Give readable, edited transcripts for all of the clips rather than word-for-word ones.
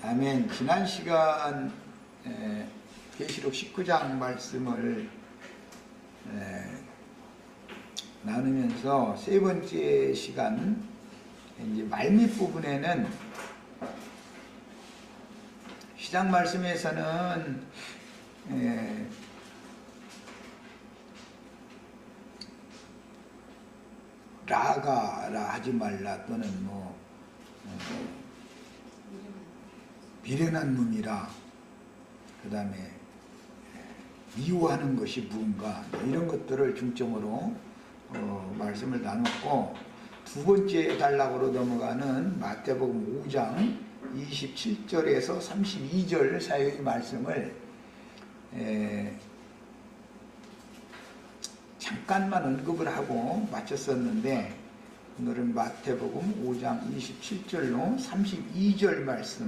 아멘. 지난 시간 계시록 19장 말씀을 나누면서 세 번째 시간 이제 말밑 부분에는 시작 말씀에서는 라가라 하지 말라 또는 미련한 놈이라, 그 다음에 미워하는 것이 무언가, 이런 것들을 중점으로 말씀을 나눴고, 두 번째 단락으로 넘어가는 마태복음 5장 27절에서 32절 사이의 말씀을 잠깐만 언급을 하고 마쳤었는데, 오늘은 마태복음 5장 27절로 32절 말씀,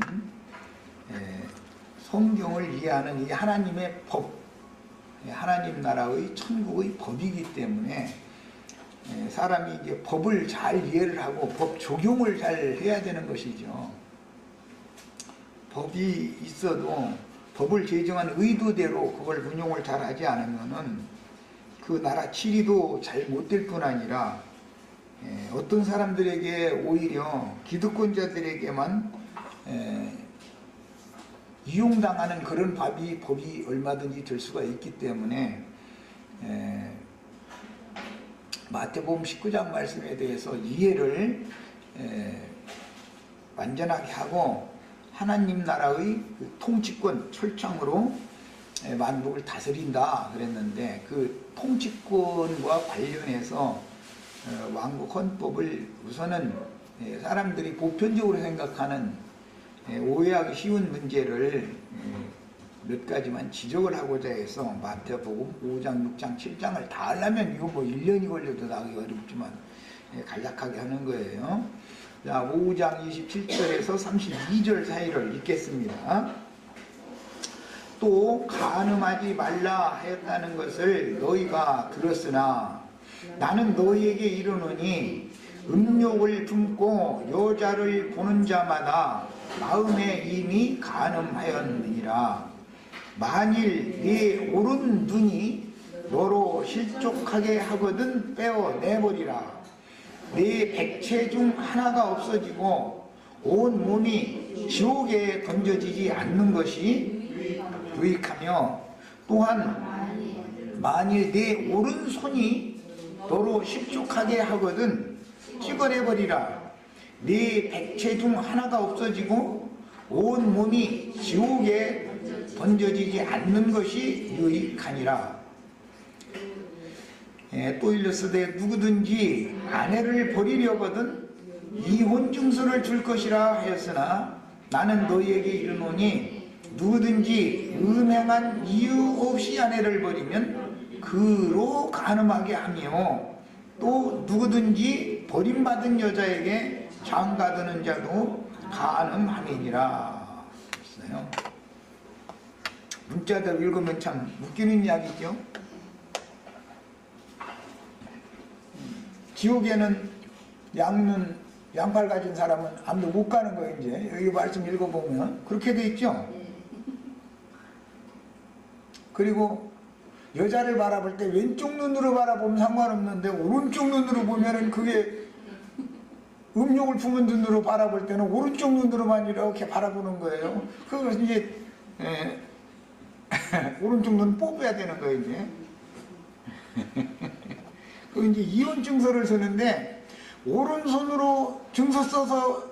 성경을 이해하는 이 하나님의 법, 하나님 나라의 천국의 법이기 때문에 사람이 이제 법을 잘 이해를 하고 법 적용을 잘 해야 되는 것이죠. 법이 있어도 법을 제정한 의도대로 그걸 운용을 잘 하지 않으면은 그 나라 치리도 잘 못 될 뿐 아니라 어떤 사람들에게 오히려 기득권자들에게만 이용당하는 그런 법이 얼마든지 될 수가 있기 때문에 마태복음 19장 말씀에 대해서 이해를 완전하게 하고 하나님 나라의 그 통치권 철창으로 만국을 다스린다 그랬는데, 그 통치권과 관련해서 왕국 헌법을 우선은 사람들이 보편적으로 생각하는 오해하기 쉬운 문제를 몇 가지만 지적을 하고자 해서 마태복음 5장, 6장, 7장을 다 하려면 이거 1년이 걸려도 나가기 어렵지만 간략하게 하는 거예요. 자, 5장 27절에서 32절 사이를 읽겠습니다. 또 간음하지 말라 하였다는 것을 너희가 들었으나 나는 너희에게 이르노니 음욕을 품고 여자를 보는 자마다 마음에 이미 간음하였느니라. 만일 네 오른 눈이 너로 실족하게 하거든 빼어내버리라. 네 백체 중 하나가 없어지고 온 몸이 지옥에 던져지지 않는 것이 유익하며, 또한 만일 네 오른손이 너로 실족하게 하거든 찍어내버리라. 네 백체 중 하나가 없어지고 온 몸이 지옥에 던져지지 않는 것이 유익하니라. 또 일러스되 누구든지 아내를 버리려거든 이혼 증서를 줄 것이라 하였으나 나는 너희에게 이르노니 누구든지 음행한 이유 없이 아내를 버리면 그로 간음하게 하며, 또 누구든지 버림받은 여자에게 장가드는 자도 간음함이니라 했어요. 문자대로 읽으면 참 웃기는 이야기죠. 지옥에는 양팔 가진 사람은 아무도 못 가는 거예요. 이제 여기 말씀 읽어보면 그렇게 돼 있죠. 그리고 여자를 바라볼 때 왼쪽 눈으로 바라보면 상관없는데 오른쪽 눈으로 보면은 그게 음욕을 품은 눈으로 바라볼 때는 오른쪽 눈으로만 이렇게 바라보는 거예요. 그래서 이제 오른쪽 눈 뽑아야 되는 거예요. 이제 그 이제 이혼 증서를 쓰는데 오른손으로 증서 써서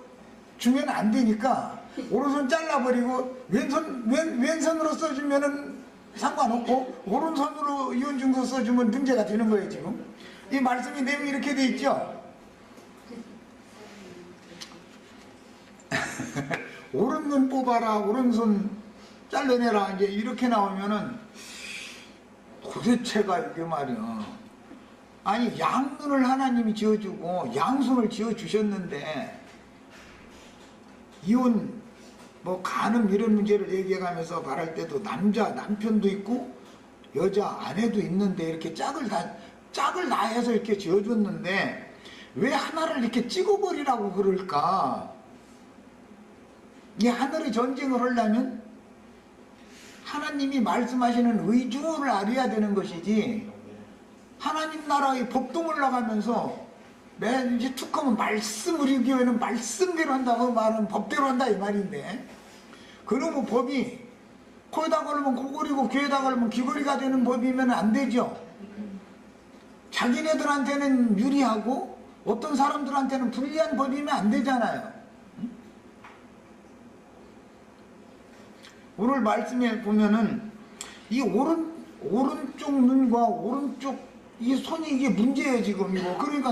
주면 안 되니까 오른손 잘라버리고 왼손으로 써주면은 상관없고 오른손으로 이혼 증서 써주면 문제가 되는 거예요. 지금 이 말씀이 내용이 이렇게 돼 있죠. 오른눈 뽑아라, 오른손 잘라내라, 이제 이렇게 나오면은 도대체가 이게 말이야. 아니, 양눈을 하나님이 지어주고 양손을 지어주셨는데 이혼 간음 이런 문제를 얘기해가면서 말할 때도 남편도 있고 여자 아내도 있는데 이렇게 짝을 다 해서 이렇게 지어줬는데 왜 하나를 이렇게 찍어버리라고 그럴까? 이 하늘의 전쟁을 하려면 하나님이 말씀하시는 의중을 알아야 되는 것이지, 하나님 나라의 법동을 나가면서 맨 이제 툭 하면 말씀, 우리 교회는 말씀대로 한다고 말하는 법대로 한다 이 말인데, 그러면 법이 코에다 걸으면 코골이고 귀에다 걸으면 귀걸이가 되는 법이면 안 되죠. 자기네들한테는 유리하고 어떤 사람들한테는 불리한 법이면 안 되잖아요. 오늘 말씀에 보면은 이 오른쪽 눈과 오른쪽 이 손이 이게 문제예요 지금 이거. 그러니까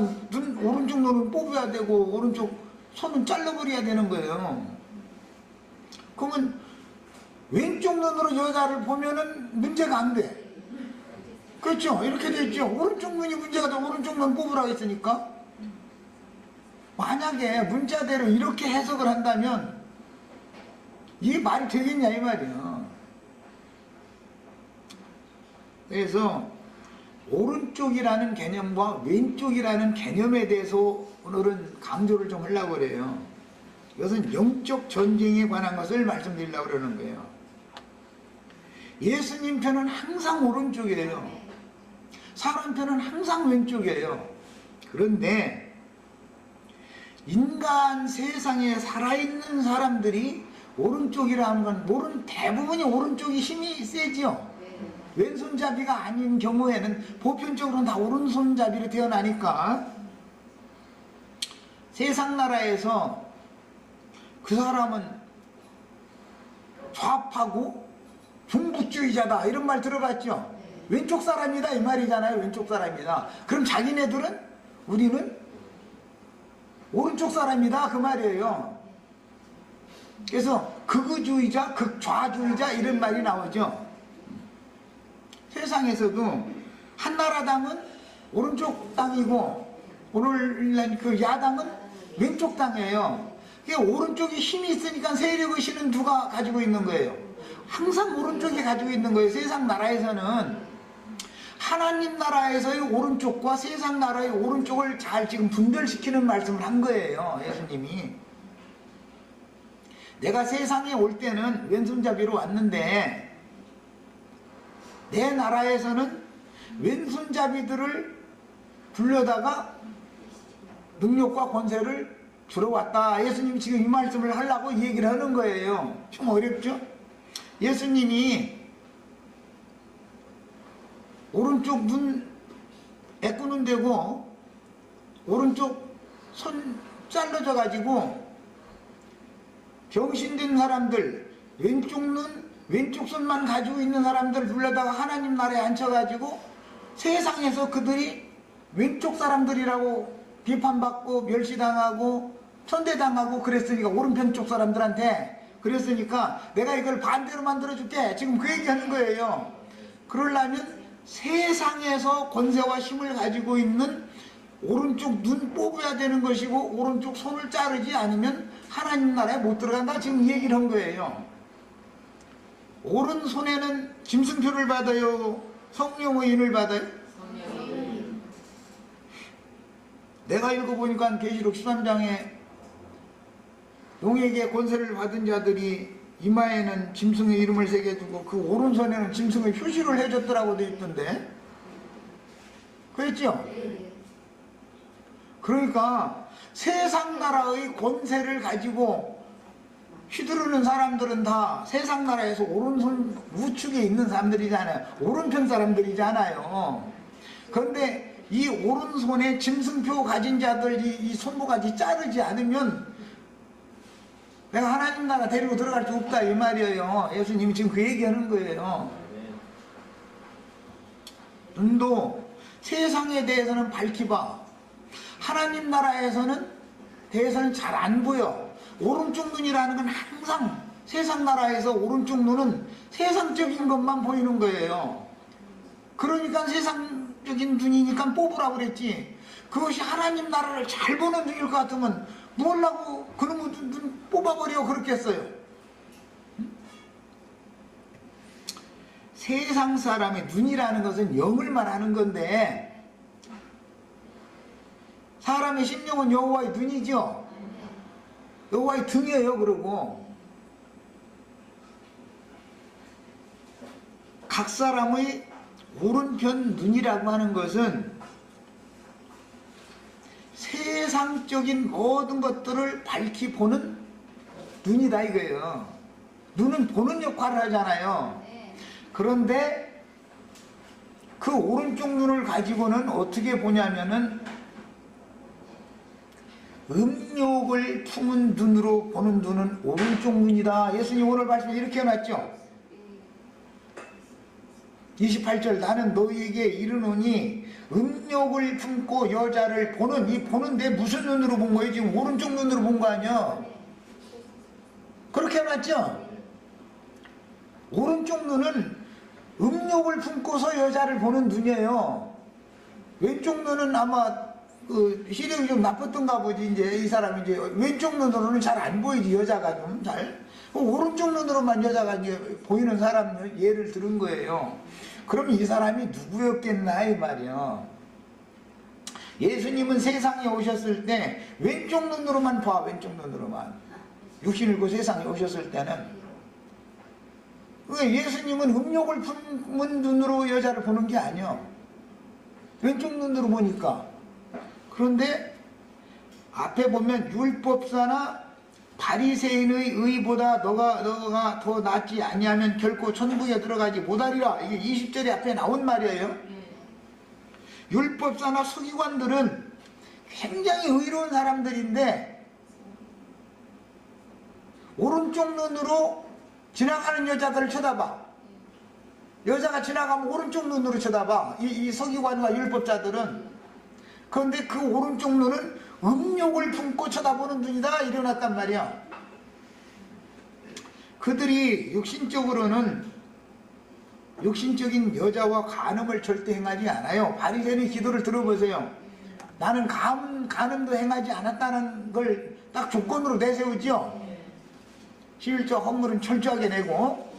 오른쪽 눈을 뽑아야 되고 오른쪽 손은 잘라버려야 되는 거예요. 그러면 왼쪽 눈으로 여자를 보면은 문제가 안 돼. 그렇죠? 이렇게 되죠. 오른쪽 눈이 문제가 돼. 오른쪽 눈 뽑으라고 했으니까. 만약에 문자대로 이렇게 해석을 한다면 이게 말이 되겠냐 이 말이야. 그래서 오른쪽이라는 개념과 왼쪽이라는 개념에 대해서 오늘은 강조를 좀 하려고 그래요. 이것은 영적 전쟁에 관한 것을 말씀드리려고 그러는 거예요. 예수님 편은 항상 오른쪽이에요. 사람 편은 항상 왼쪽이에요. 그런데 인간 세상에 살아있는 사람들이 오른쪽이라 하는 건 대부분이 오른쪽이 힘이 세지요. 왼손잡이가 아닌 경우에는 보편적으로 다 오른손잡이로 태어나니까 세상 나라에서 그 사람은 좌파고 중북주의자다 이런 말 들어봤죠? 왼쪽 사람이다 이 말이잖아요. 왼쪽 사람이다. 그럼 자기네들은 우리는 오른쪽 사람이다 그 말이에요. 그래서 극우주의자, 극좌주의자 이런 말이 나오죠. 세상에서도 한나라당은 오른쪽 당이고 오늘날 그 야당은 왼쪽 당이에요. 오른쪽에 힘이 있으니까 세력의 신은 누가 가지고 있는 거예요? 항상 오른쪽이 가지고 있는 거예요. 세상 나라에서는 하나님 나라에서의 오른쪽과 세상 나라의 오른쪽을 잘 지금 분별시키는 말씀을 한 거예요. 예수님이. 내가 세상에 올 때는 왼손잡이로 왔는데 내 나라에서는 왼손잡이들을 불러다가 능력과 권세를 주러 왔다. 예수님이 지금 이 말씀을 하려고 이 얘기를 하는 거예요. 좀 어렵죠? 예수님이 오른쪽 눈 애꾸는 데고 오른쪽 손 잘라져 가지고 병신된 사람들, 왼쪽 눈, 왼쪽 손만 가지고 있는 사람들 불러다가 하나님 나라에 앉혀가지고 세상에서 그들이 왼쪽 사람들이라고 비판받고 멸시당하고 천대당하고 그랬으니까 오른편 쪽 사람들한테 그랬으니까 내가 이걸 반대로 만들어줄게. 지금 그 얘기하는 거예요. 그러려면 세상에서 권세와 힘을 가지고 있는 오른쪽 눈 뽑아야 되는 것이고 오른쪽 손을 자르지 않으면 하나님 나라에 못 들어간다. 지금 이 얘기를 한 거예요. 오른손에는 짐승표를 받아요? 성령의 인을 받아요? 내가 읽어보니까 계시록 13장에 용에게 권세를 받은 자들이 이마에는 짐승의 이름을 새겨두고 그 오른손에는 짐승의 표시를 해줬더라고 돼 있던데. 그랬죠? 그러니까 세상 나라의 권세를 가지고 휘두르는 사람들은 다 세상 나라에서 오른손 우측에 있는 사람들이잖아요. 오른편 사람들이잖아요. 그런데 이 오른손에 짐승표 가진 자들이 이 손모가지 자르지 않으면 내가 하나님 나라 데리고 들어갈 수 없다 이 말이에요. 예수님이 지금 그 얘기하는 거예요. 눈도 세상에 대해서는 밝히 봐. 하나님 나라에서는 대해서는 잘 안 보여. 오른쪽 눈이라는 건 항상 세상 나라에서 오른쪽 눈은 세상적인 것만 보이는 거예요. 그러니까 세상적인 눈이니까 뽑으라고 그랬지. 그것이 하나님 나라를 잘 보는 눈일 것 같으면 뭐라고 그놈의 눈 뽑아버려 그렇겠어요. 세상 사람의 눈이라는 것은 영을 말하는 건데 사람의 심령은 여호와의 눈이죠. 여호와의 등이에요. 그러고 각 사람의 오른편 눈이라고 하는 것은 세상적인 모든 것들을 밝히 보는 눈이다 이거예요. 눈은 보는 역할을 하잖아요. 그런데 그 오른쪽 눈을 가지고는 어떻게 보냐면은 음욕을 품은 눈으로 보는 눈은 오른쪽 눈이다. 예수님 오늘 말씀에 이렇게 해놨죠. 28절 나는 너희에게 이르노니 음욕을 품고 여자를 보는 이 보는데 무슨 눈으로 본 거예요? 지금 오른쪽 눈으로 본 거 아니야? 그렇게 해놨죠? 오른쪽 눈은 음욕을 품고서 여자를 보는 눈이에요. 왼쪽 눈은 아마 그 시력이 좀 나빴던가 보지. 이제 이 사람이 이제 왼쪽 눈으로는 잘 안 보이지 여자가 좀 잘. 오른쪽 눈으로만 여자가 이제 보이는 사람 예를 들은 거예요. 그럼 이 사람이 누구였겠나 이 말이야. 예수님은 세상에 오셨을 때 왼쪽 눈으로만 봐. 왼쪽 눈으로만. 육신을 입고 세상에 오셨을 때는 예수님은 음욕을 품은 눈으로 여자를 보는 게 아니야. 왼쪽 눈으로 보니까. 그런데 앞에 보면 율법사나 바리새인의 의보다 너가 더 낫지 아니하면 결코 천국에 들어가지 못하리라. 이게 20절에 앞에 나온 말이에요. 율법사나 서기관들은 굉장히 의로운 사람들인데 오른쪽 눈으로 지나가는 여자들을 쳐다봐. 여자가 지나가면 오른쪽 눈으로 쳐다봐. 이 서기관과 율법자들은. 그런데 그 오른쪽 눈은 음욕을 품고 쳐다보는 눈이다 이래놨단 말이야. 그들이 육신적으로는 육신적인 여자와 간음을 절대 행하지 않아요. 바리새인의 기도를 들어보세요. 나는 간음도 행하지 않았다는 걸 딱 조건으로 내세우죠. 11조 헌물은 철저하게 내고,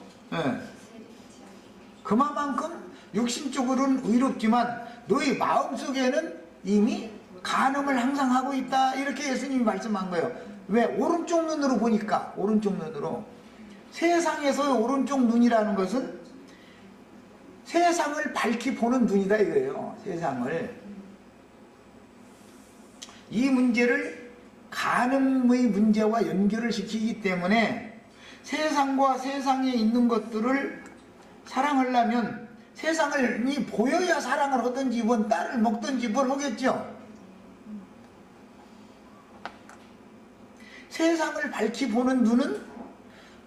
그만큼 육신적으로는 의롭지만 너희 마음속에는 이미 간음을 항상 하고 있다 이렇게 예수님이 말씀한 거예요. 왜? 오른쪽 눈으로 보니까. 오른쪽 눈으로. 세상에서의 오른쪽 눈이라는 것은 세상을 밝히 보는 눈이다 이거예요. 세상을. 이 문제를 간음의 문제와 연결을 시키기 때문에 세상과 세상에 있는 것들을 사랑하려면 세상을 보여야 사랑을 하든지 뭔 딸을 먹든지 뭘 하겠죠. 세상을 밝히 보는 눈은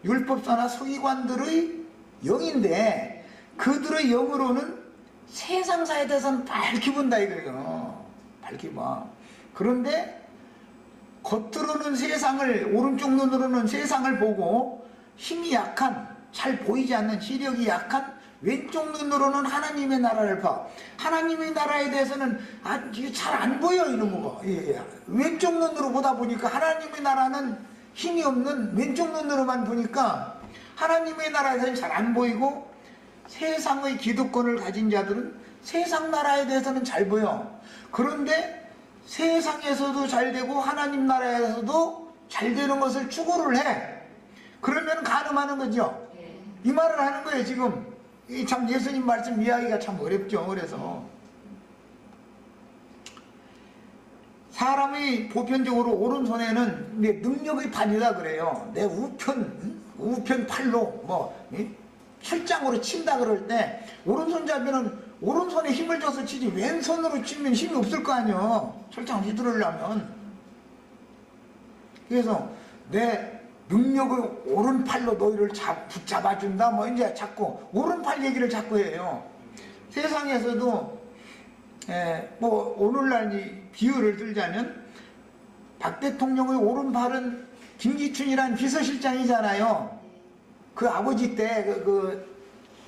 율법사나 서기관들의 영인데 그들의 영으로는 세상사에 대해서는 밝히 본다 이거예요. 밝히 봐. 그런데 겉으로는 세상을 오른쪽 눈으로는 세상을 보고 힘이 약한 잘 보이지 않는 시력이 약한 왼쪽 눈으로는 하나님의 나라를 봐. 하나님의 나라에 대해서는 잘 안 보여 이런 거. 왼쪽 눈으로 보다 보니까 하나님의 나라는 힘이 없는 왼쪽 눈으로만 보니까 하나님의 나라에서는 잘 안 보이고 세상의 기득권을 가진 자들은 세상 나라에 대해서는 잘 보여. 그런데 세상에서도 잘 되고 하나님 나라에서도 잘 되는 것을 추구를 해. 그러면 간음하는 거죠. 이 말을 하는 거예요 지금. 참 예수님 말씀 이야기가 참 어렵죠. 그래서 사람이 보편적으로 오른손에는 능력의 판이다 그래요. 내 우편 팔로 철장으로 친다 그럴 때 오른손잡이는 오른손에 힘을 줘서 치지 왼손으로 치면 힘이 없을 거 아니에요. 철장 휘두르려면. 그래서 내 능력을 오른팔로 너희를 붙잡아준다 이제 자꾸 오른팔 얘기를 자꾸 해요. 세상에서도 오늘날 비유를 들자면 박 대통령의 오른팔은 김기춘이란 비서실장이잖아요. 그 아버지 때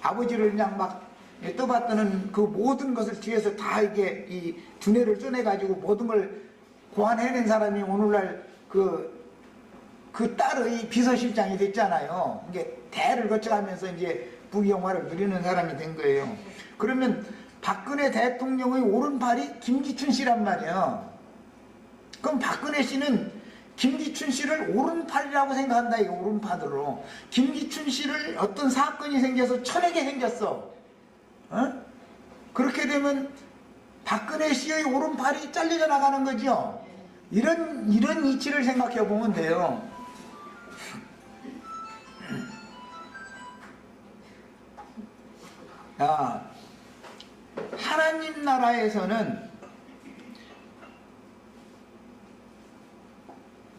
아버지를 그냥 막 떠받드는 그 모든 것을 뒤에서 다 이게 이 두뇌를 써내가지고 모든 걸 고안해낸 사람이 오늘날 그 딸의 비서실장이 됐잖아요. 이게 대를 거쳐가면서 이제 부귀영화를 누리는 사람이 된 거예요. 그러면 박근혜 대통령의 오른팔이 김기춘 씨란 말이에요. 그럼 박근혜 씨는 김기춘 씨를 오른팔이라고 생각한다. 이거 오른팔으로. 김기춘 씨를 어떤 사건이 생겨서 쳐내게 생겼어. 어? 그렇게 되면 박근혜 씨의 오른팔이 잘려져 나가는 거죠. 이런 이치를 생각해 보면 돼요. 야, 하나님 나라에서는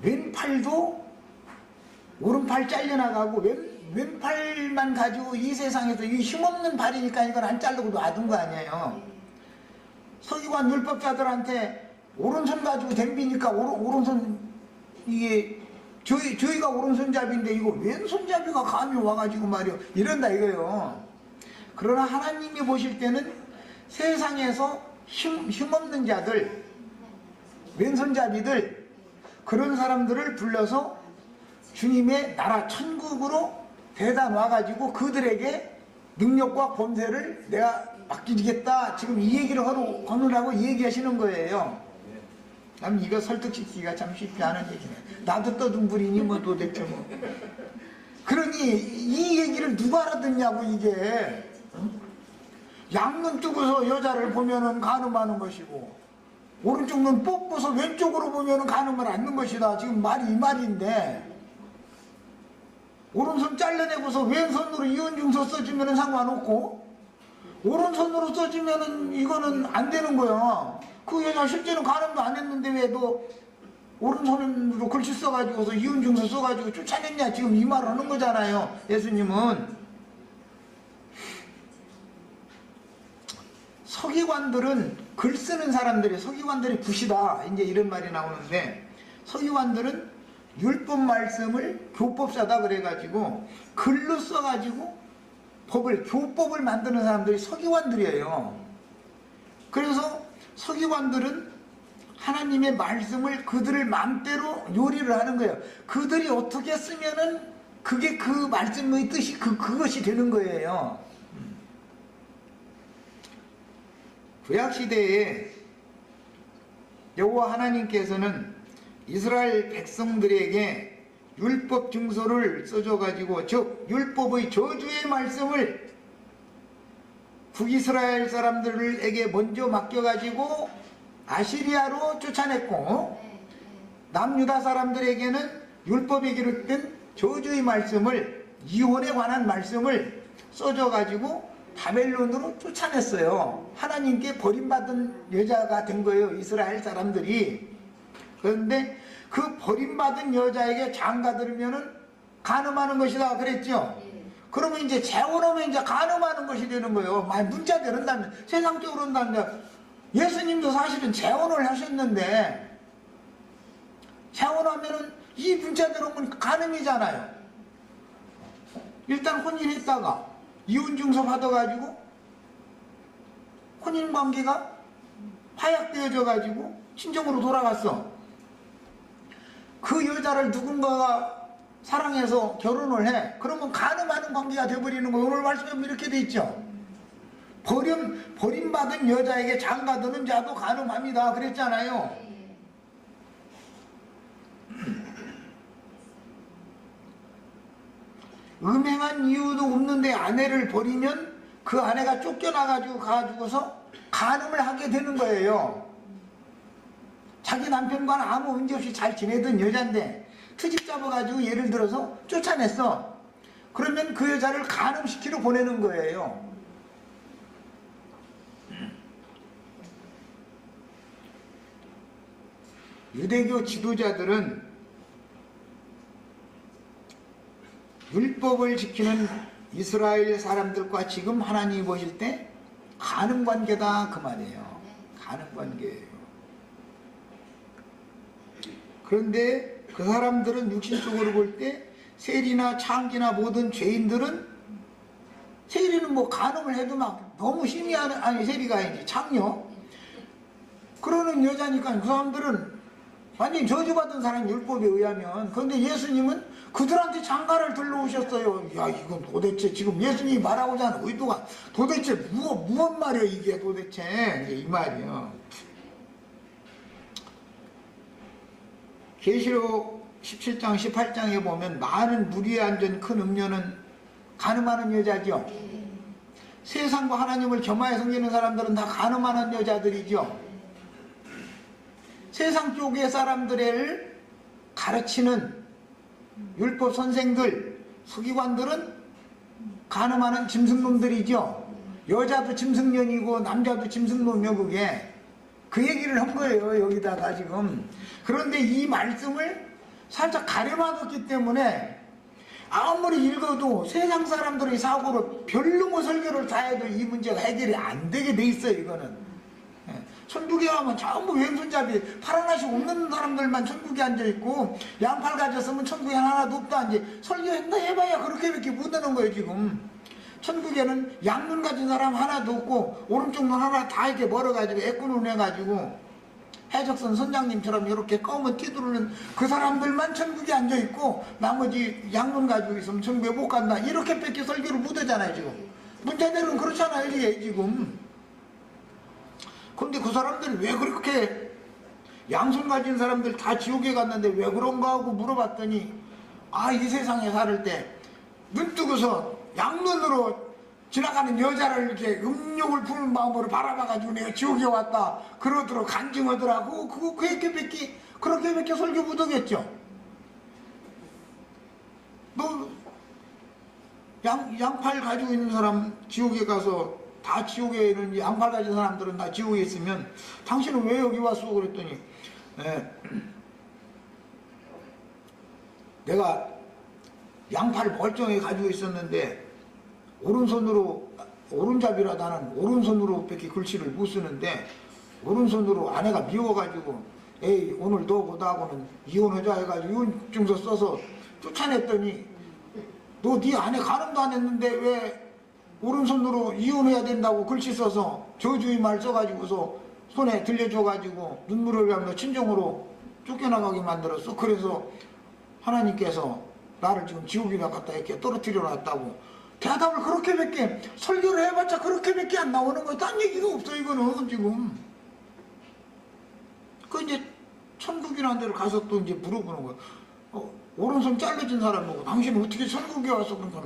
왼팔도 오른팔 잘려나가고 왼팔만 가지고 이 세상에서 이 힘없는 발이니까 이건 안 자르고 놔둔 거 아니에요. 서기관 율법자들한테 오른손 가지고 덤비니까 오른손 이게 저희가 오른손잡이인데 이거 왼손잡이가 감이 와가지고 말이요 이런다 이거요. 그러나 하나님이 보실 때는 세상에서 힘없는 자들, 왼손잡이들, 그런 사람들을 불러서 주님의 나라 천국으로 데려다 놔가지고 그들에게 능력과 권세를 내가 맡기겠다. 지금 이 얘기를 하느라고 얘기하시는 거예요. 남 이거 설득시키기가 참 쉽지 않은 얘기네. 나도 떠둥부리니 뭐 도대체 뭐. 그러니 이 얘기를 누가 알아듣냐고 이게. 양눈 뜨고서 여자를 보면은 간음하는 것이고 오른쪽 눈 뽑고서 왼쪽으로 보면은 간음을 않는 것이다. 지금 말이 이 말인데 오른손 잘라내고서 왼손으로 이혼증서 써주면은 상관없고 오른손으로 써주면은 이거는 안 되는 거야. 그 여자 실제는 간음도 안 했는데 왜 너 오른손으로 글씨 써가지고서 이혼증서 써가지고 쫓아냈냐 지금 이 말 하는 거잖아요. 예수님은. 서기관들은 글 쓰는 사람들이 서기관들이 붓이다 이제 이런 말이 나오는데 서기관들은 율법 말씀을 교법사다 그래가지고 글로 써가지고 교법을 만드는 사람들이 서기관들이에요. 그래서 서기관들은 하나님의 말씀을 그들을 마음대로 요리를 하는 거예요. 그들이 어떻게 쓰면은 그게 그 말씀의 뜻이 그것이 되는 거예요. 구약시대에 여호와 하나님께서는 이스라엘 백성들에게 율법 증서를 써줘가지고 즉 율법의 저주의 말씀을 북이스라엘 사람들에게 먼저 맡겨가지고 아시리아로 쫓아냈고 남유다 사람들에게는 율법에 기록된 저주의 말씀을 이혼에 관한 말씀을 써줘가지고 바벨론으로 쫓아냈어요. 하나님께 버림받은 여자가 된 거예요. 이스라엘 사람들이. 그런데 그 버림받은 여자에게 장가 들으면은 간음하는 것이다 그랬죠. 그러면 이제 재혼하면 이제 간음하는 것이 되는 거예요. 문자대로 한다면 세상적으로 한다면 예수님도 사실은 재혼을 하셨는데 재혼하면은 이 문자대로 하면 간음이잖아요. 일단 혼인했다가 이혼증서 받아가지고 혼인관계가 파약되어져 가지고 친정으로 돌아갔어. 그 여자를 누군가가 사랑해서 결혼을 해. 그러면 간음하는 관계가 돼버리는 거예요. 오늘 말씀에 이렇게 돼 있죠. 버림받은 여자에게 장가드는 자도 간음합니다 그랬잖아요. 음행한 이유도 없는데 아내를 버리면 그 아내가 쫓겨나가지고 가지고서 간음을 하게 되는 거예요. 자기 남편과는 아무 문제 없이 잘 지내던 여잔데 트집 잡아가지고 예를 들어서 쫓아냈어. 그러면 그 여자를 간음시키러 보내는 거예요. 유대교 지도자들은 율법을 지키는 이스라엘 사람들과 지금 하나님이 보실 때 간음관계다 그 말이에요. 간음관계예요. 그런데 그 사람들은 육신적으로 볼 때 세리나 창기나 모든 죄인들은 세리는 뭐 간음을 해도 막 너무 심히 하는 아니 세리가 아니지 창녀 그러는 여자니까 그 사람들은 완전히 저주받은 사람 율법에 의하면. 그런데 예수님은 그들한테 장가를 들러오셨어요. 야 이건 도대체 지금 예수님이 말하고자 하는 의도가 도대체 무슨 말이야 이게 도대체 이 말이요. 계시록 17장 18장에 보면 많은 무리에 앉은 큰 음녀는 간음하는 여자죠. 세상과 하나님을 겸하여 섬기는 사람들은 다 간음하는 여자들이죠. 세상 쪽의 사람들을 가르치는 율법 선생들, 서기관들은 간음하는 짐승놈들이죠. 여자도 짐승년이고 남자도 짐승놈이요. 그게 그 얘기를 한 거예요, 여기다가 지금. 그런데 이 말씀을 살짝 가려놔뒀기 때문에 아무리 읽어도 세상 사람들의 사고로 별로 설교를 다 해도 이 문제가 해결이 안 되게 돼 있어요. 이거는 천국에 가면 전부 왼손잡이 파란 옷이 없는 사람들만 천국에 앉아있고, 양팔 가졌으면 천국에 하나도 없다. 이제 설교했다 해봐야 그렇게밖에 못 하는 거예요. 지금 천국에는 양눈 가진 사람 하나도 없고 오른쪽 눈 하나 다 이렇게 멀어가지고 애꾸눈 해가지고 해적선 선장님처럼 이렇게 검은 띠두르는 그 사람들만 천국에 앉아있고, 나머지 양눈 가지고 있으면 천국에 못 간다. 이렇게밖에 설교를 못 하잖아요. 지금 문제들은 그렇잖아요. 이게 지금. 근데 그 사람들이 왜 그렇게, 양손 가진 사람들 다 지옥에 갔는데 왜 그런가 하고 물어봤더니, 이 세상에 살을 때 눈 뜨고서 양눈으로 지나가는 여자를 이렇게 음욕을 부는 마음으로 바라봐가지고 내가 지옥에 왔다 그러도록 간증하더라고. 그렇게밖에 설교 못하겠죠. 너 양팔 가지고 있는 사람 지옥에 가서, 다 지옥에 있는 양팔 가진 사람들은 다 지옥에 있으면 당신은 왜 여기 왔어? 그랬더니 내가 양팔 멀쩡히 가지고 있었는데 오른잡이라 나는 오른손으로 밖에 글씨를 못 쓰는데, 오른손으로 아내가 미워가지고 에이 오늘 너보다하고는 이혼하자 해가지고 이혼증서 써서 쫓아냈더니, 너 네 아내 가늠도 안 했는데 왜 오른손으로 이혼해야 된다고 글씨 써서 저주의 말 써가지고서 손에 들려줘가지고 눈물을 흘리며 친정으로 쫓겨나가게 만들었어. 그래서 하나님께서 나를 지금 지옥에다 갖다 이렇게 떨어뜨려 놨다고. 대답을 그렇게밖에, 설교를 해봤자 그렇게밖에 안 나오는 거야. 딴 얘기가 없어 이거는 지금. 그 이제 천국이라는 데를 가서 또 이제 물어보는 거야. 오른손 잘려진 사람 보고 당신은 어떻게 천국에 왔어? 그러니까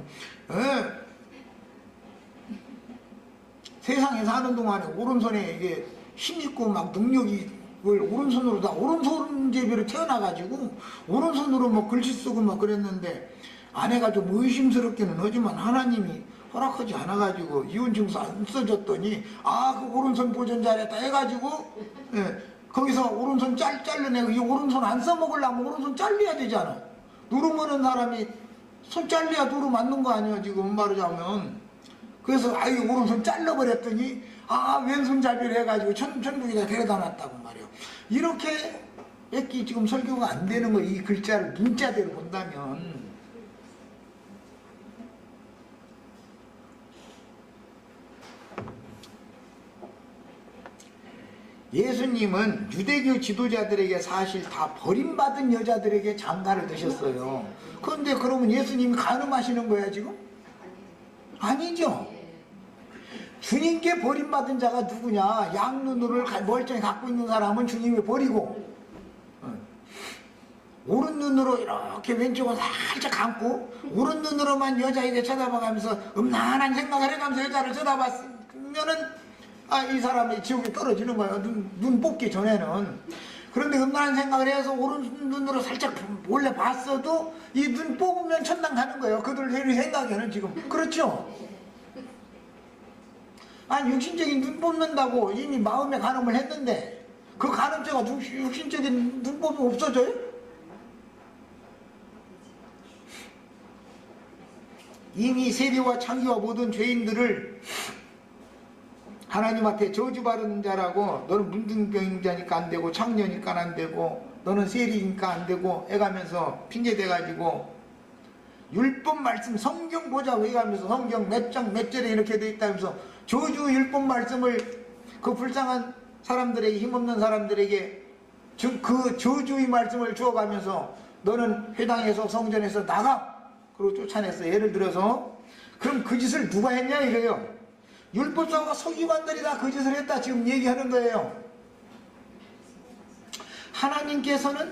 세상에 사는 동안에 오른손에 이게 힘있고 막 능력이 오른손으로 다 오른손잡이로 태어나가지고 오른손으로 뭐 글씨 쓰고 막 그랬는데, 아내가 좀 의심스럽기는 하지만 하나님이 허락하지 않아가지고 이혼증서 안 써줬더니 그 오른손 보존 잘했다 해가지고 거기서 오른손 잘라내고, 이 오른손 안 써먹으려면 오른손 잘려야 되잖아. 누르면은 사람이 손 잘려야 누르 맞는 거 아니야 지금 말하자면. 그래서 오른손 잘라버렸더니 왼손잡이를 해가지고 천국에다 데려다 놨다고 말이야. 이렇게 뺏기 지금 설교가 안 되는 거, 이 글자를 문자대로 본다면. 예수님은 유대교 지도자들에게 사실 다 버림받은 여자들에게 장가를 드셨어요. 그런데 그러면 예수님이 간음하시는 거야 지금? 아니죠. 주님께 버림받은 자가 누구냐? 양눈을 멀쩡히 갖고 있는 사람은 주님이 버리고, 오른 눈으로 이렇게 왼쪽은 살짝 감고 오른 눈으로만 여자에게 쳐다봐가면서 음란한 생각을 해가면서 여자를 쳐다봤으면은 이 사람이 지옥에 떨어지는 거예요. 눈 뽑기 전에는. 그런데 음란한 생각을 해서 오른 눈으로 살짝 몰래 봤어도 이 눈 뽑으면 천당 가는 거예요. 그들 생각에는 지금. 그렇죠? 육신적인 눈 뽑는다고 이미 마음에 간음을 했는데 그 간음죄가 육신적인 눈 뽑으면 없어져요? 이미 세리와 창기와 모든 죄인들을 하나님 앞에 저주받은 자라고, 너는 문둥병자니까 안 되고 창녀니까 안 되고 너는 세리니까 안 되고 해가면서 핑계대가지고 율법 말씀 성경 보자고 해가면서 성경 몇 장 몇 절에 이렇게 돼 있다면서 저주 율법 말씀을 그 불쌍한 사람들에게, 힘없는 사람들에게 그 저주의 말씀을 주어가면서 너는 회당에서 성전에서 나가! 그리고 쫓아냈어. 예를 들어서. 그럼 그 짓을 누가 했냐 이래요. 율법사와 서기관들이 다 그 짓을 했다 지금 얘기하는 거예요. 하나님께서는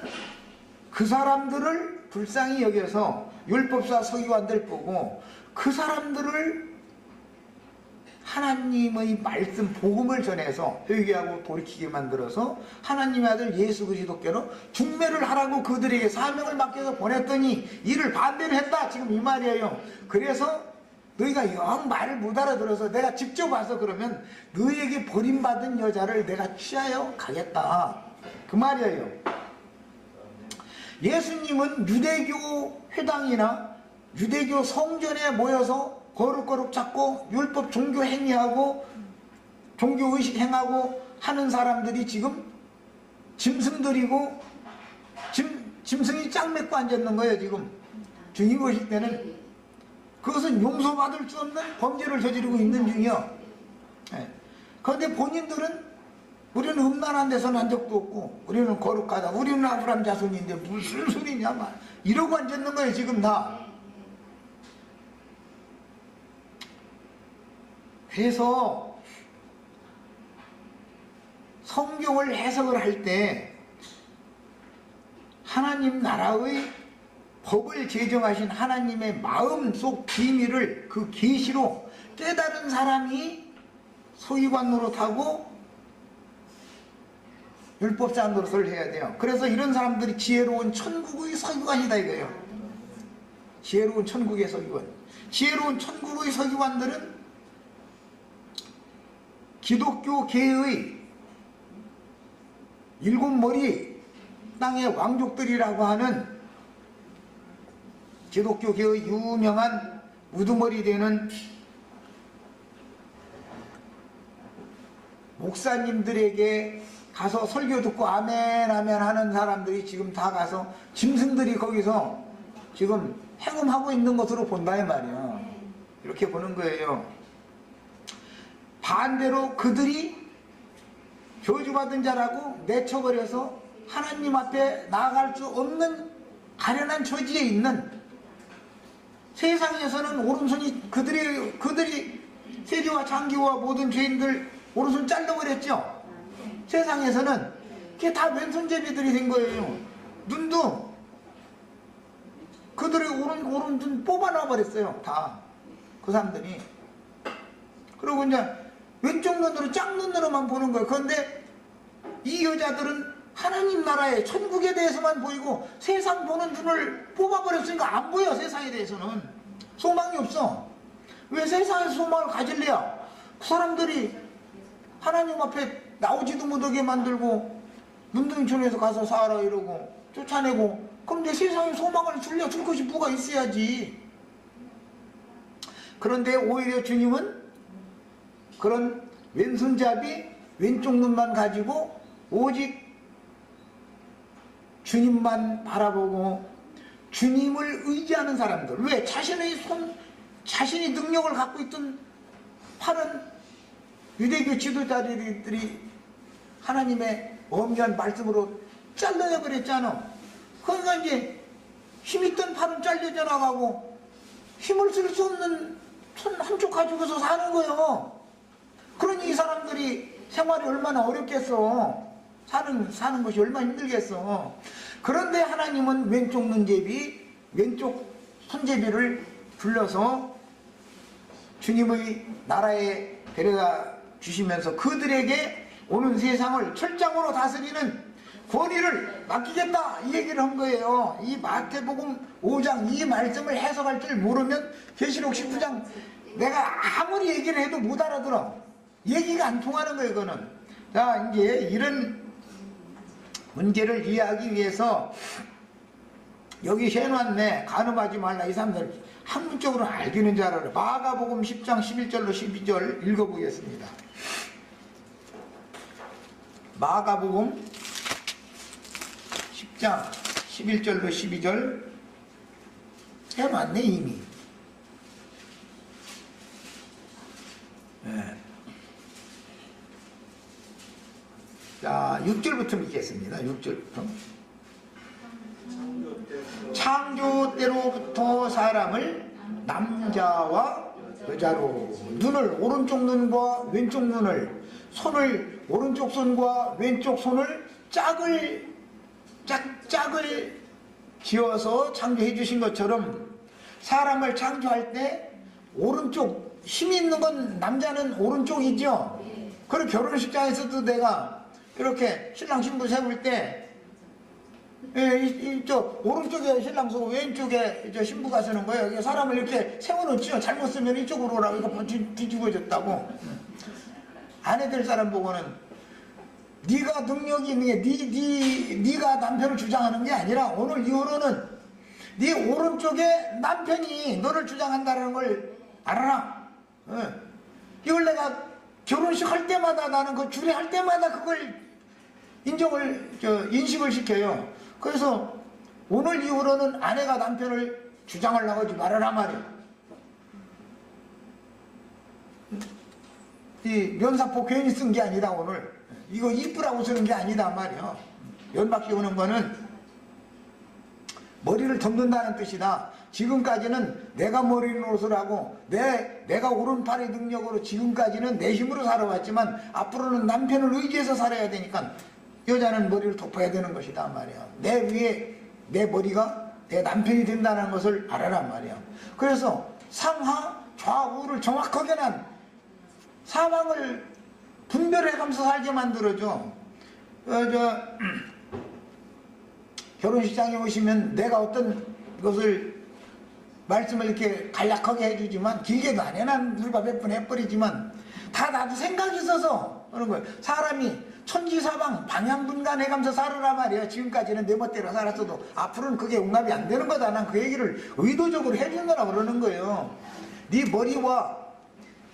그 사람들을 불쌍히 여겨서 율법사 서기관들 보고 그 사람들을 하나님의 말씀 복음을 전해서 회개하고 돌이키게 만들어서 하나님의 아들 예수 그리스도께로 중매를 하라고 그들에게 사명을 맡겨서 보냈더니 이를 반대를 했다. 지금 이 말이에요. 그래서 너희가 영 말을 못 알아들어서 내가 직접 와서 그러면 너희에게 버림받은 여자를 내가 취하여 가겠다. 그 말이에요. 예수님은 유대교 회당이나 유대교 성전에 모여서 거룩거룩 잡고 율법 종교 행위하고 종교의식 행하고 하는 사람들이 지금 짐승들이고 짐승이 짝 맺고 앉았는 거예요. 지금 주님 오실 때는 그것은 용서받을 수 없는 범죄를 저지르고 있는 중이요. 그런데 본인들은 우리는 음란한 데서 난 적도 없고 우리는 거룩하다. 우리는 아브라함 자손인데 무슨 소리냐 말 이러고 앉았는 거예요. 지금 다. 그래서 성경을 해석을 할 때 하나님 나라의 법을 제정하신 하나님의 마음속 비밀을 그 계시로 깨달은 사람이 서기관 노릇하고 율법자 노릇을 해야 돼요. 그래서 이런 사람들이 지혜로운 천국의 서기관이다 이거예요. 지혜로운 천국의 서기관. 지혜로운 천국의 서기관들은 기독교 계의 일곱 머리 땅의 왕족들이라고 하는 기독교 계의 유명한 우두머리 되는 목사님들에게 가서 설교 듣고 아멘 아멘 하는 사람들이 지금 다 가서 짐승들이 거기서 지금 행음하고 있는 것으로 본다 이 말이야. 이렇게 보는 거예요. 반대로 그들이 저주받은 자라고 내쳐버려서 하나님 앞에 나아갈 수 없는 가련한 처지에 있는 세상에서는 오른손이 그들이 세리와 장기와 모든 죄인들 오른손 잘라버렸죠. 세상에서는 그게 다 왼손잡이들이 된 거예요. 눈도 그들의 오른손 뽑아놔 버렸어요. 다 그 사람들이. 그리고 이제 왼쪽 눈으로 짝 눈으로만 보는 거예요. 그런데 이 여자들은 하나님 나라의 천국에 대해서만 보이고 세상 보는 눈을 뽑아버렸으니까 안 보여. 세상에 대해서는 소망이 없어. 왜 세상에서 소망을 가질래요? 그 사람들이 하나님 앞에 나오지도 못하게 만들고 문둥이촌에서 가서 살아 이러고 쫓아내고. 그런데 세상에 소망을 줄 것이 뭐가 있어야지. 그런데 오히려 주님은 그런 왼손잡이 왼쪽 눈만 가지고 오직 주님만 바라보고 주님을 의지하는 사람들. 왜? 자신이 능력을 갖고 있던 팔은 유대교 지도자들이 하나님의 엄연한 말씀으로 잘라내버렸잖아. 그러니까 이제 힘있던 팔은 잘려져 나가고 힘을 쓸 수 없는 손 한쪽 가지고서 사는 거예요. 그러니 이 사람들이 생활이 얼마나 어렵겠어. 사는 것이 얼마나 힘들겠어. 그런데 하나님은 왼쪽 눈제비, 왼쪽 손제비를 불러서 주님의 나라에 데려다 주시면서 그들에게 오는 세상을 철장으로 다스리는 권위를 맡기겠다 이 얘기를 한 거예요. 이 마태복음 5장 이 말씀을 해석할 줄 모르면 계시록 19장 내가 아무리 얘기를 해도 못 알아들어. 얘기가 안 통하는 거예요. 이거는. 자, 이제 이런 문제를 이해하기 위해서 여기 해놨네. 간음하지 말라. 이 사람들 학문적으로 알기는 잘 알아. 마가복음 10장 11절로 12절 읽어보겠습니다. 마가복음 10장 11절로 12절 해놨네 이미. 네. 자, 6절부터 읽겠습니다. 6절부터. 창조 때로부터 사람을 남자와 여자로 눈을 오른쪽 눈과 왼쪽 눈을 손을 오른쪽 손과 왼쪽 손을 짝을 지어서 창조해 주신 것처럼 사람을 창조할 때 오른쪽 힘이 있는 건 남자는 오른쪽이죠. 그리고 결혼식장에서도 내가 이렇게 신랑 신부 세울 때 이쪽 오른쪽에 신랑 서고 왼쪽에 저 신부가 서는 거예요. 사람을 이렇게 세워놓죠. 잘못 쓰면 이쪽으로 오라고 이거 뒤집어졌다고. 아내들 사람 보고는 네가 능력이 있는 게 네가 남편을 주장하는 게 아니라 오늘 이후로는 네 오른쪽에 남편이 너를 주장한다는 걸 알아라. 이걸 내가 결혼식 할 때마다 나는 그 주례 할 때마다 그걸 인식을 시켜요. 그래서 오늘 이후로는 아내가 남편을 주장하려고 하지 말아라 말이야. 이 면사포 괜히 쓴 게 아니다. 오늘 이거 이쁘라고 쓰는 게 아니다 말이야. 연박 씌우는 거는 머리를 덮는다는 뜻이다. 지금까지는 내가 머리 노릇을 하고 내가 오른팔의 능력으로 지금까지는 내 힘으로 살아왔지만 앞으로는 남편을 의지해서 살아야 되니까 여자는 머리를 덮어야 되는 것이다 말이야. 내 위에 내 머리가 내 남편이 된다는 것을 알아라 말이야. 그래서 상하 좌우를 정확하게 난 사방을 분별해가면서 살게 만들어줘. 결혼식장에 오시면 내가 어떤 것을 말씀을 이렇게 간략하게 해주지만 길게도 안 해. 난 누가 몇 번 해버리지만 다 나도 생각이 있어서 그런 거예요. 사람이 천지사방 방향분간해가면서 살으라 말이야. 지금까지는 내 멋대로 살았어도 앞으로는 그게 용납이 안 되는 거다. 난 그 얘기를 의도적으로 해준 거라 그러는 거예요. 네 머리와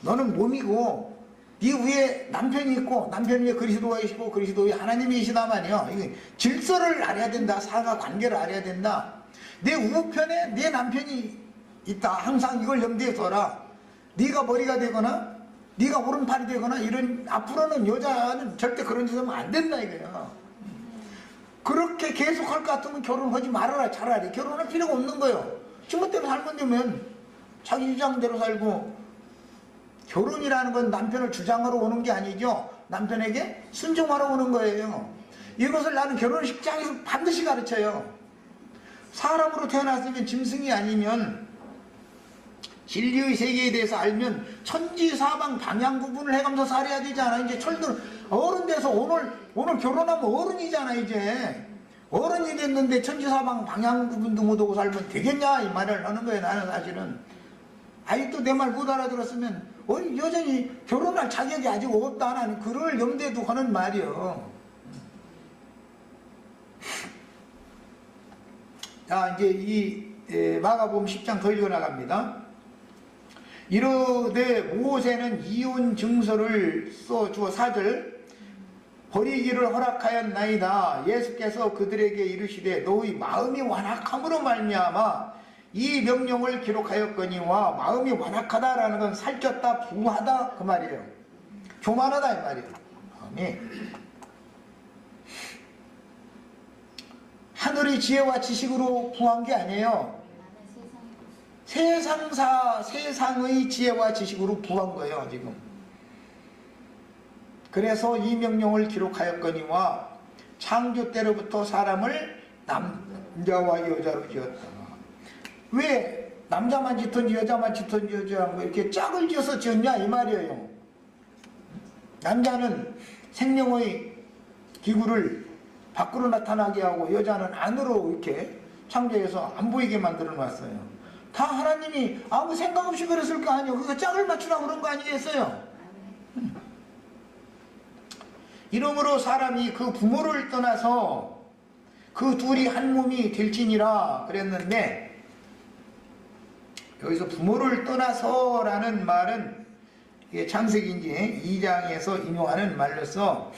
너는 몸이고 네 위에 남편이 있고 남편 위에 그리스도가 계시고 그리스도 위에 하나님이시다 말이야. 이게 질서를 알아야 된다. 사과 관계를 알아야 된다. 내 우편에 내 남편이 있다. 항상 이걸 염두에 둬라. 네가 머리가 되거나 네가 오른팔이 되거나 이런 앞으로는 여자는 절대 그런 짓 하면 안 된다 이거야. 그렇게 계속할 것 같으면 결혼하지 말아라. 차라리 결혼할 필요가 없는 거예요. 지멋대로 살면 되면 자기 주장대로 살고. 결혼이라는 건 남편을 주장하러 오는 게 아니죠. 남편에게 순종하러 오는 거예요. 이것을 나는 결혼식장에서 반드시 가르쳐요. 사람으로 태어났으면 짐승이 아니면 진리의 세계에 대해서 알면 천지사방 방향 구분을 해가면서 살아야 되잖아. 이제 철들 어른 돼서 오늘 결혼하면 어른이잖아. 이제 어른이 됐는데 천지사방 방향 구분도 못하고 살면 되겠냐 이 말을 하는 거예요. 나는 사실은 아직도 내 말 못 알아들었으면 여전히 결혼할 자격이 아직 없다. 나는 그를 염두에 두고 하는 말이요. 자, 이제 이 마가복음 10장 더 읽어나갑니다. 이르되 모세는 이혼 증서를 써주어 4절 버리기를 허락하였나이다. 예수께서 그들에게 이르시되 너희 마음이 완악함으로 말미암아 이 명령을 기록하였거니와 마음이 완악하다라는 건 살쪘다 부하다 그 말이에요. 교만하다 이 말이에요. 아멘. 하늘의 지혜와 지식으로 부한 게 아니에요. 세상의 지혜와 지식으로 부한 거예요 지금. 그래서 이 명령을 기록하였거니와 창조 때로부터 사람을 남자와 여자로 지었다. 왜 남자만 짓든지 여자만 짓든지 여자만 이렇게 짝을 지어서 지었냐 이 말이에요. 남자는 생명의 기구를 밖으로 나타나게 하고 여자는 안으로 이렇게 창조해서 안 보이게 만들어 놨어요. 다 하나님이 아무 생각 없이 그랬을 거 아니에요. 그거 짝을 맞추라고 그런 거 아니겠어요? 이러므로 사람이 그 부모를 떠나서 그 둘이 한 몸이 될지니라 그랬는데 여기서 부모를 떠나서라는 말은 이게 창세기 2장에서 인용하는 말로서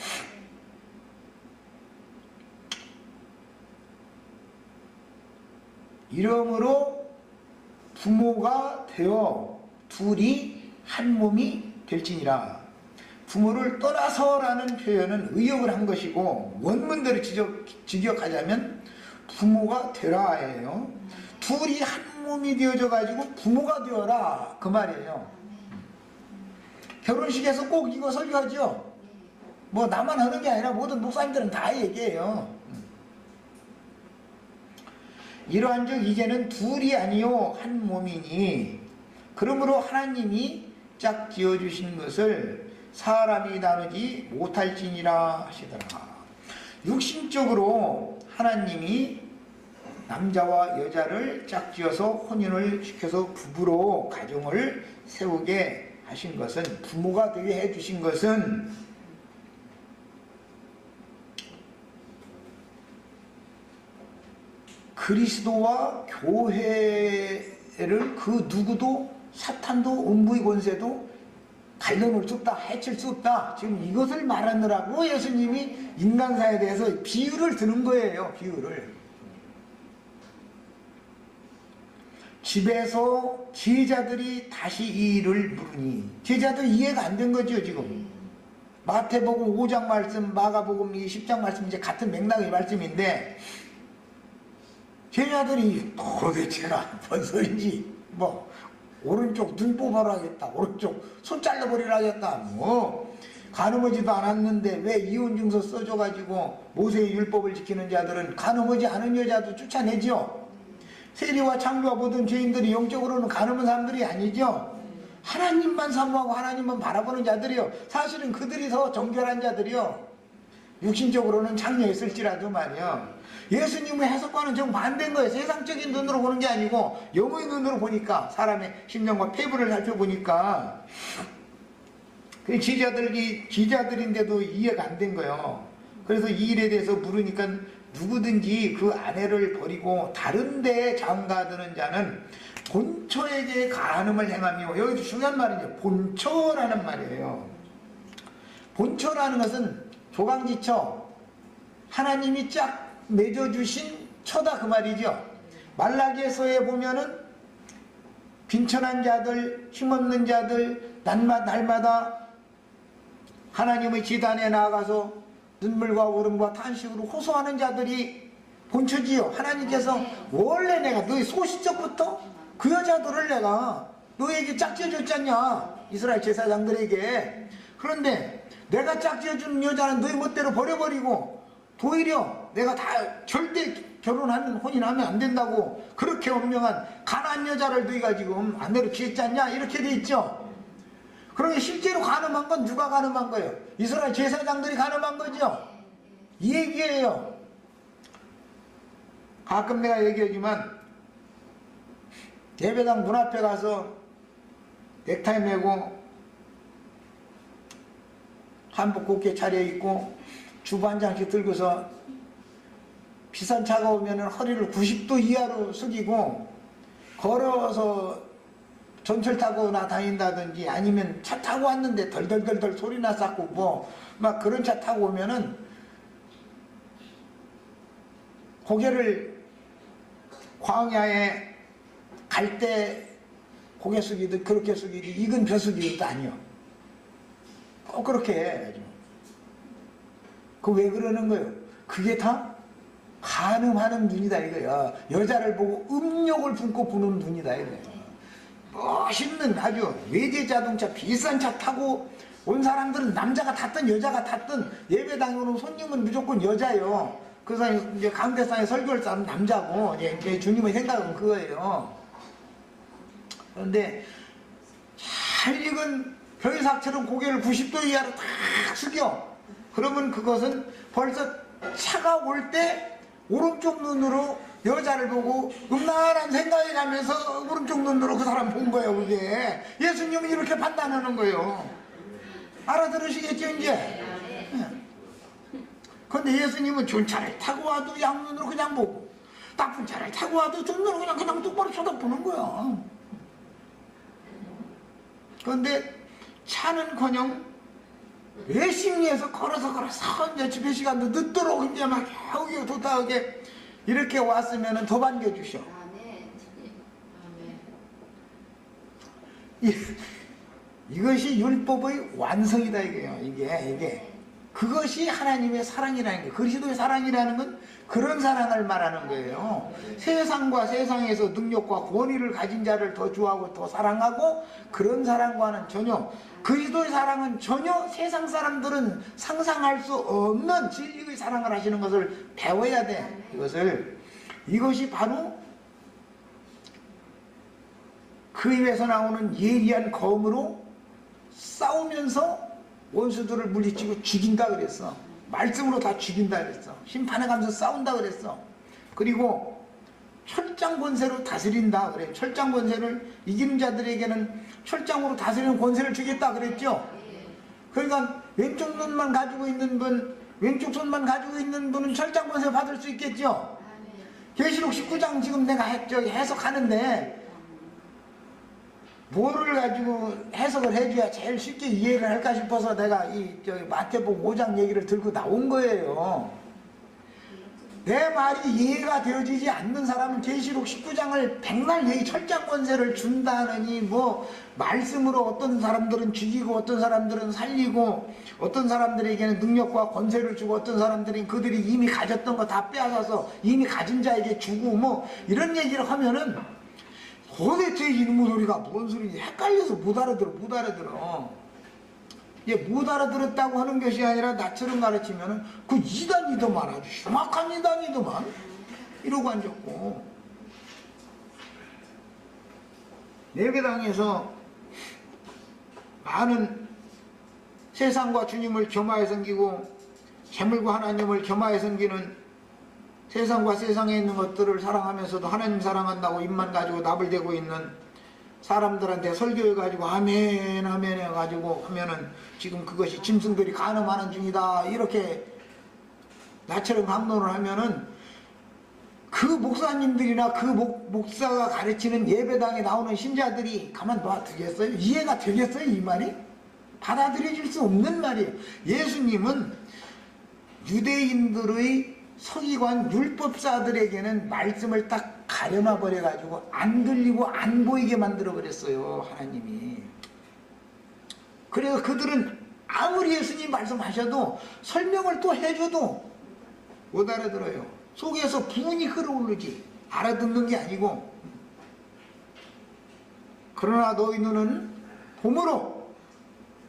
이러므로 부모가 되어 둘이 한 몸이 될지니라. 부모를 떠나서라는 표현은 의역을 한 것이고 원문대로 직역하자면 부모가 되라예요. 둘이 한 몸이 되어져 가지고 부모가 되어라 그 말이에요. 결혼식에서 꼭 이거 설교하죠. 뭐 나만 하는 게 아니라 모든 목사님들은 다 얘기해요. 이러한즉 이제는 둘이 아니요 한 몸이니 그러므로 하나님이 짝 지어주신 것을 사람이 나누지 못할지니라 하시더라. 육신적으로 하나님이 남자와 여자를 짝지어서 혼인을 시켜서 부부로 가정을 세우게 하신 것은, 부모가 되게 해주신 것은 그리스도와 교회를 그 누구도, 사탄도 음부의 권세도 갈라놓을 수 없다, 해칠 수 없다. 지금 이것을 말하느라고 예수님이 인간사에 대해서 비유를 드는 거예요. 비유를. 집에서 제자들이 다시 이 일을 물으니, 제자들 이해가 안 된 거죠 지금. 마태복음 5장 말씀, 마가복음 10장 말씀, 이제 같은 맥락의 말씀인데, 제자들이 도대체나 뭔 소린지, 뭐 오른쪽 눈 뽑아라겠다, 오른쪽 손 잘라버리라겠다, 뭐 간음하지도 않았는데 왜 이혼증서 써줘가지고 모세의 율법을 지키는 자들은 간음하지 않은 여자도 쫓아내죠. 세리와 창조와 모든 죄인들이 영적으로는 간음한 사람들이 아니죠. 하나님만 사모하고 하나님만 바라보는 자들이요. 사실은 그들이 더 정결한 자들이요. 육신적으로는 창녀였을지라도 말이요. 예수님의 해석과는 정반대인 거예요. 세상적인 눈으로 보는 게 아니고 영의 눈으로 보니까, 사람의 심령과 폐부를 살펴보니까 그 지자들인데도 이해가 안 된 거예요. 그래서 이 일에 대해서 물으니까 누구든지 그 아내를 버리고 다른 데에 장가드는 자는 본처에게 간음을 행하며, 여기도 중요한 말이죠. 본처라는 말이에요. 본처라는 것은 조강지처, 하나님이 짝 맺어주신 처다 그 말이죠. 말라기에서에 보면은 빈천한 자들, 힘없는 자들, 날마다 하나님의 지단에 나아가서 눈물과 울음과 탄식으로 호소하는 자들이 본처지요. 하나님께서 원래 내가 너희 소시적부터 그 여자들을 내가 너에게 짝지어줬잖냐, 이스라엘 제사장들에게. 그런데 내가 짝지어준 여자는 너희 멋대로 버려버리고, 도리어 내가 다 절대 결혼하면, 혼인하면 안 된다고 그렇게 엄명한 가난한 여자를 너희가 지금 아내로 취했잖냐, 이렇게 돼 있죠. 그러면 실제로 간음한 건 누가 간음한 거예요? 이스라엘 제사장들이 간음한 거죠. 이 얘기예요. 가끔 내가 얘기하지만 예배당 문 앞에 가서 넥타이 메고 한복 곱게 차려입고 주부 한 장씩 들고서 비싼 차가 오면 허리를 90도 이하로 숙이고 걸어서 전철 타고나 다닌다든지, 아니면 차 타고 왔는데 덜덜덜덜 소리나 쌓고 뭐 막 그런 차 타고 오면은 고개를 광야에 갈 때 고개 숙이듯 그렇게 숙이지, 익은 벼 숙이듯 아니요. 꼭 그렇게 해. 그 왜 그러는 거예요? 그게 다 간음하는 눈이다 이거야. 여자를 보고 음욕을 품고 보는 눈이다 이거야. 멋있는 아주 외제 자동차 비싼 차 타고 온 사람들은 남자가 탔든 여자가 탔든 예배당에 오는 손님은 무조건 여자요. 그래서 이제 강대상에 설교할 사람은 남자고, 이제 주님의 생각은 그거예요. 그런데 잘 익은 벼이삭처럼 고개를 90도 이하로 탁 숙여. 그러면 그것은 벌써 차가 올 때 오른쪽 눈으로 여자를 보고 음란한 생각이 나면서 오른쪽 눈으로 그 사람 본 거예요. 그게 예수님은 이렇게 판단하는 거예요. 알아들으시겠죠 이제? 그런데 예수님은 좋은 차를 타고 와도 양눈으로 그냥 보고, 나쁜 차를 타고 와도 정면으로 그냥 똑바로 쳐다보는 거야. 그런데 차는커녕 열심히해서 걸어서 이제 집에 시간도 늦도록 이제 막 여기 도착하게 이렇게 왔으면 더 반겨주셔. 이것이 율법의 완성이다 이거예요. 이게 그것이 하나님의 사랑이라는 거예요. 그리스도의 사랑이라는 건 그런 사랑을 말하는 거예요. 세상과 세상에서 능력과 권위를 가진 자를 더 좋아하고 더 사랑하고, 그런 사랑과는 전혀, 그리스도의 사랑은 전혀 세상 사람들은 상상할 수 없는 진리의 사랑을 하시는 것을 배워야 돼. 이것이 바로 그 입에서 나오는 예리한 검으로 싸우면서 원수들을 물리치고 죽인다 그랬어. 말씀으로 다 죽인다 그랬어. 심판에 가면서 싸운다 그랬어. 그리고 철장 권세로 다스린다 그래. 철장 권세를 이기는 자들에게는 철장으로 다스리는 권세를 주겠다 그랬죠. 그러니까 왼쪽 눈만 가지고 있는 분, 왼쪽 손만 가지고 있는 분은 철장 권세 받을 수 있겠죠. 계시록 19장 지금 내가 해석하는데 뭐를 가지고 해석을 해줘야 제일 쉽게 이해를 할까 싶어서 내가 이 마태복음 5장 얘기를 들고 나온 거예요. 내 말이 이해가 되어지지 않는 사람은 계시록 19장을 백날 얘기 철장 권세를 준다느니 뭐 말씀으로 어떤 사람들은 죽이고 어떤 사람들은 살리고 어떤 사람들에게는 능력과 권세를 주고 어떤 사람들은 그들이 이미 가졌던 거 다 빼앗아서 이미 가진 자에게 주고 뭐 이런 얘기를 하면은 도대체 이놈의 소리가 뭔 소리인지 헷갈려서 못 알아들어. 이제 못 알아들었다고 하는 것이 아니라 나처럼 가르치면은 그 이단이더만 아주 흉악한 이단이더만 이러고 앉았고, 예배당에서 많은 세상과 주님을 겸하여 섬기고 재물과 하나님을 겸하여 섬기는 세상과 세상에 있는 것들을 사랑하면서도 하나님 사랑한다고 입만 가지고 나불대고 있는 사람들한테 설교해가지고 아멘 아멘 해가지고 하면은 지금 그것이 짐승들이 간음하는 중이다 이렇게 나처럼 강론을 하면은 그 목사님들이나 그 목사가 가르치는 예배당에 나오는 신자들이 가만 놔두겠어요? 이해가 되겠어요? 이 말이? 받아들여질 수 없는 말이에요. 예수님은 유대인들의 서기관 율법사들에게는 말씀을 딱 가려놔 버려가지고 안 들리고 안 보이게 만들어 버렸어요, 하나님이. 그래서 그들은 아무리 예수님 말씀하셔도 설명을 또 해줘도 못 알아들어요. 속에서 분이 흐르오르지 알아듣는 게 아니고. 그러나 너희 눈은 봄으로,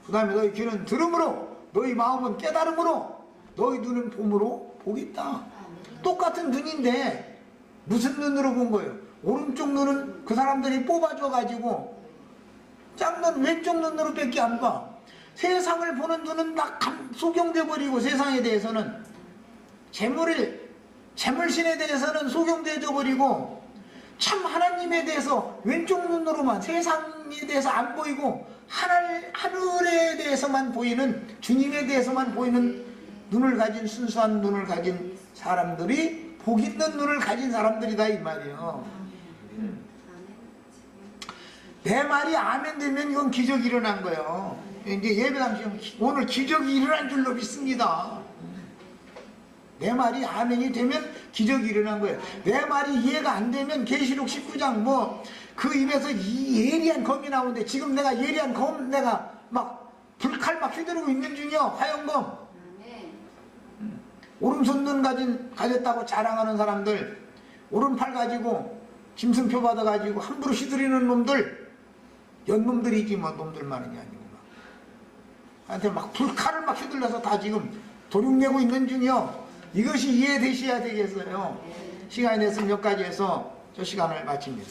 그 다음에 너희 귀는 들음으로, 너희 마음은 깨달음으로, 너희 눈은 봄으로 보겠다. 똑같은 눈인데 무슨 눈으로 본 거예요? 오른쪽 눈은 그 사람들이 뽑아줘 가지고 짝눈 왼쪽 눈으로 밖에 안 봐. 세상을 보는 눈은 막 소경돼 버리고, 세상에 대해서는 재물신에 대해서는 소경돼져 버리고, 참 하나님에 대해서 왼쪽 눈으로만, 세상에 대해서 안 보이고 하늘에 대해서만 보이는, 주님에 대해서만 보이는 눈을 가진, 순수한 눈을 가진 사람들이 복 있는 눈을 가진 사람들이다 이 말이에요. 내 말이 아멘 되면 이건 기적이 일어난 거예요. 이제 예배당 지금 오늘 기적이 일어난 줄로 믿습니다. 내 말이 아멘이 되면 기적이 일어난 거예요. 내 말이 이해가 안 되면 계시록 19장 뭐 그 입에서 이 예리한 검이 나오는데, 지금 내가 예리한 검 내가 막 불칼 막 휘두르고 있는 중이요. 화염검. 오른손 눈 가졌다고 자랑하는 사람들, 오른팔 가지고 짐승표 받아가지고 함부로 휘두르는 놈들, 연놈들이지 뭐 놈들만이 아니고 한테 막 불칼을 막 휘둘러서 다 지금 도륙내고 있는 중이요. 이것이 이해되셔야 되겠어요. 시간이 됐으면 여기까지 해서 저 시간을 마칩니다.